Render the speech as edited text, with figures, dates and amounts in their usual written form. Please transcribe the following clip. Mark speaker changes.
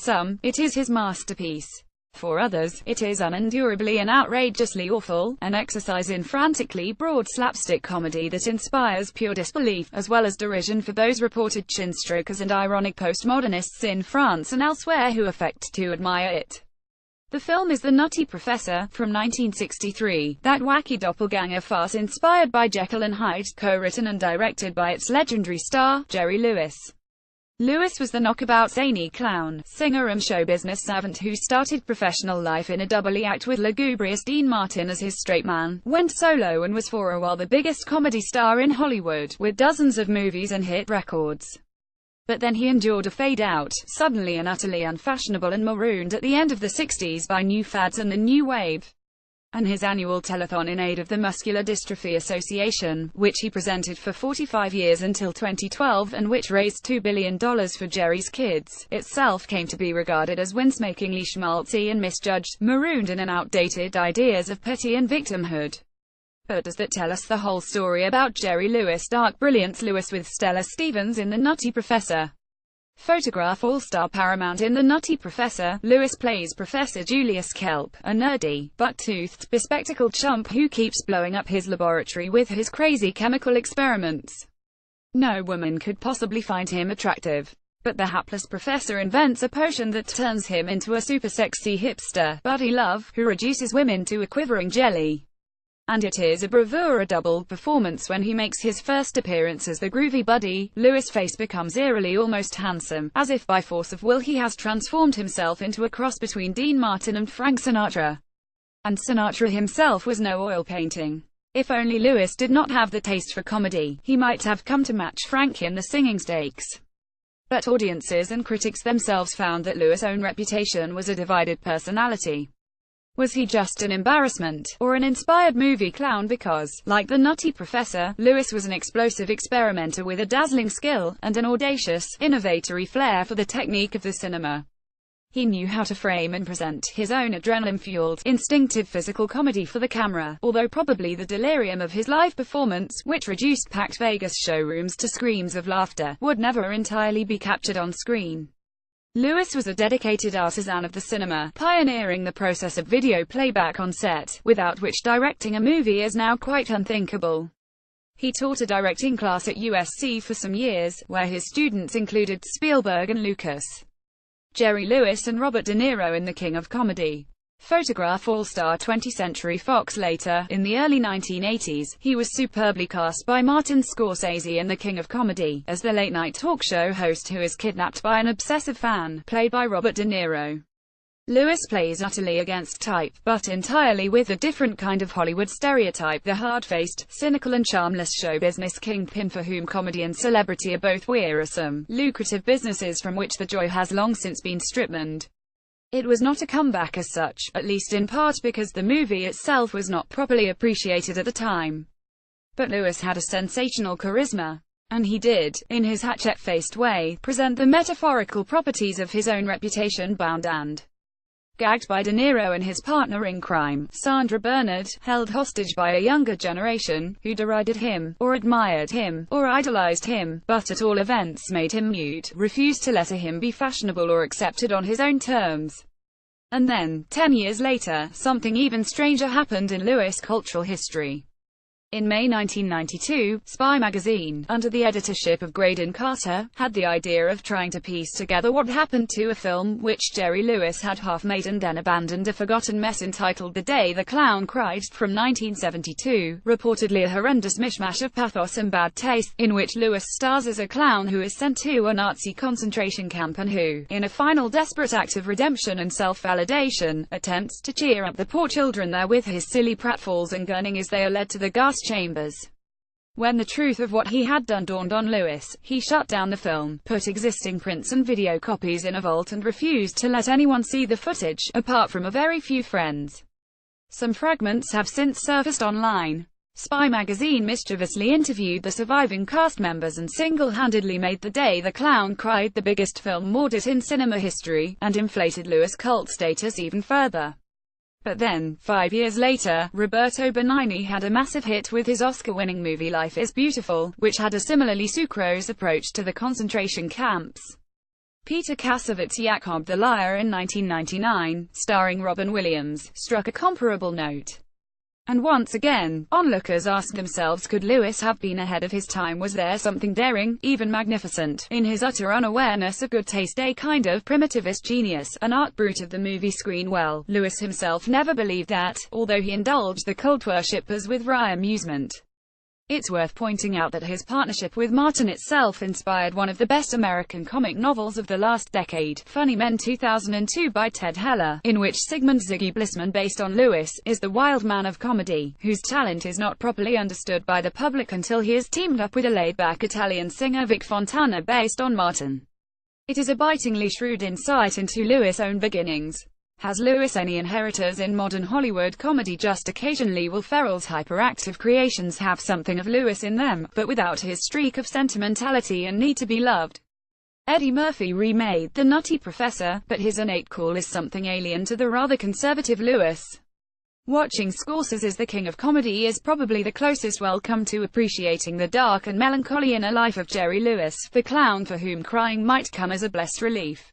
Speaker 1: some, it is his masterpiece. For others, it is unendurably and outrageously awful, an exercise in frantically broad slapstick comedy that inspires pure disbelief, as well as derision for those reported chinstrokers and ironic postmodernists in France and elsewhere who affect to admire it. The film is The Nutty Professor, from 1963, that wacky doppelganger farce inspired by Jekyll and Hyde, co-written and directed by its legendary star, Jerry Lewis. Lewis was the knockabout zany clown, singer and show business savant who started professional life in a doubly act with lugubrious Dean Martin as his straight man, went solo and was for a while the biggest comedy star in Hollywood, with dozens of movies and hit records. But then he endured a fade-out, suddenly and utterly unfashionable and marooned at the end of the 60s by new fads and the new wave, and his annual telethon in aid of the Muscular Dystrophy Association, which he presented for 45 years until 2012 and which raised $2 billion for Jerry's Kids, itself came to be regarded as wince-makingly schmaltzy and misjudged, marooned in an outdated ideas of pity and victimhood. But does that tell us the whole story about Jerry Lewis' dark brilliance? Lewis with Stella Stevens in The Nutty Professor. Photograph All-Star Paramount in The Nutty Professor. Lewis plays Professor Julius Kelp, a nerdy, buck-toothed, bespectacled chump who keeps blowing up his laboratory with his crazy chemical experiments. No woman could possibly find him attractive. But the hapless professor invents a potion that turns him into a super-sexy hipster, buddy love, who reduces women to a quivering jelly. And it is a bravura double performance when he makes his first appearance as the groovy buddy. Lewis' face becomes eerily almost handsome, as if by force of will he has transformed himself into a cross between Dean Martin and Frank Sinatra. And Sinatra himself was no oil painting. If only Lewis did not have the taste for comedy, he might have come to match Frank in the singing stakes. But audiences and critics themselves found that Lewis' own reputation was a divided personality. Was he just an embarrassment, or an inspired movie clown? Because, like The Nutty Professor, Lewis was an explosive experimenter with a dazzling skill, and an audacious, innovatory flair for the technique of the cinema. He knew how to frame and present his own adrenaline-fueled, instinctive physical comedy for the camera, although probably the delirium of his live performance, which reduced packed Vegas showrooms to screams of laughter, would never entirely be captured on screen. Lewis was a dedicated artisan of the cinema, pioneering the process of video playback on set, without which directing a movie is now quite unthinkable. He taught a directing class at USC for some years, where his students included Spielberg and Lucas, Jerry Lewis and Robert De Niro in The King of Comedy. Photograph All-Star 20th Century Fox. Later, in the early 1980s, he was superbly cast by Martin Scorsese in The King of Comedy, as the late-night talk show host who is kidnapped by an obsessive fan, played by Robert De Niro. Lewis plays utterly against type, but entirely with a different kind of Hollywood stereotype, the hard-faced, cynical and charmless show business kingpin for whom comedy and celebrity are both wearisome, lucrative businesses from which the joy has long since been stripped. It was not a comeback as such, at least in part because the movie itself was not properly appreciated at the time. But Lewis had a sensational charisma. And he did, in his hatchet-faced way, present the metaphorical properties of his own reputation bound and gagged by De Niro and his partner in crime, Sandra Bernard, held hostage by a younger generation, who derided him, or admired him, or idolized him, but at all events made him mute, refused to let him be fashionable or accepted on his own terms. And then, 10 years later, something even stranger happened in Lewis' cultural history. In May 1992, Spy magazine, under the editorship of Graydon Carter, had the idea of trying to piece together what happened to a film which Jerry Lewis had half-made and then abandoned, a forgotten mess entitled The Day the Clown Cried, from 1972, reportedly a horrendous mishmash of pathos and bad taste, in which Lewis stars as a clown who is sent to a Nazi concentration camp and who, in a final desperate act of redemption and self-validation, attempts to cheer up the poor children there with his silly pratfalls and gunning as they are led to the gas chambers. When the truth of what he had done dawned on Lewis, he shut down the film, put existing prints and video copies in a vault and refused to let anyone see the footage, apart from a very few friends. Some fragments have since surfaced online. Spy magazine mischievously interviewed the surviving cast members and single-handedly made The Day the Clown Cried the biggest film audit in cinema history, and inflated Lewis' cult status even further. But then, 5 years later, Roberto Benigni had a massive hit with his Oscar-winning movie Life is Beautiful, which had a similarly sucrose approach to the concentration camps. Peter Cassavetes' Jakob the Liar in 1999, starring Robin Williams, struck a comparable note. And once again, onlookers asked themselves, could Lewis have been ahead of his time? Was there something daring, even magnificent, in his utter unawareness of good taste, a kind of primitivist genius, an art brute of the movie screen? Well, Lewis himself never believed that, although he indulged the cult worshippers with wry amusement. It's worth pointing out that his partnership with Martin itself inspired one of the best American comic novels of the last decade, Funny Men 2002 by Ted Heller, in which Sigmund Ziggy Blissman, based on Lewis, is the wild man of comedy, whose talent is not properly understood by the public until he is teamed up with a laid-back Italian singer Vic Fontana based on Martin. It is a bitingly shrewd insight into Lewis' own beginnings. Has Lewis any inheritors in modern Hollywood comedy? Just occasionally. Will Ferrell's hyperactive creations have something of Lewis in them, but without his streak of sentimentality and need to be loved? Eddie Murphy remade The Nutty Professor, but his innate cool is something alien to the rather conservative Lewis. Watching Scorsese's The King of Comedy is probably the closest we'll come to appreciating the dark and melancholy inner life of Jerry Lewis, the clown for whom crying might come as a blessed relief.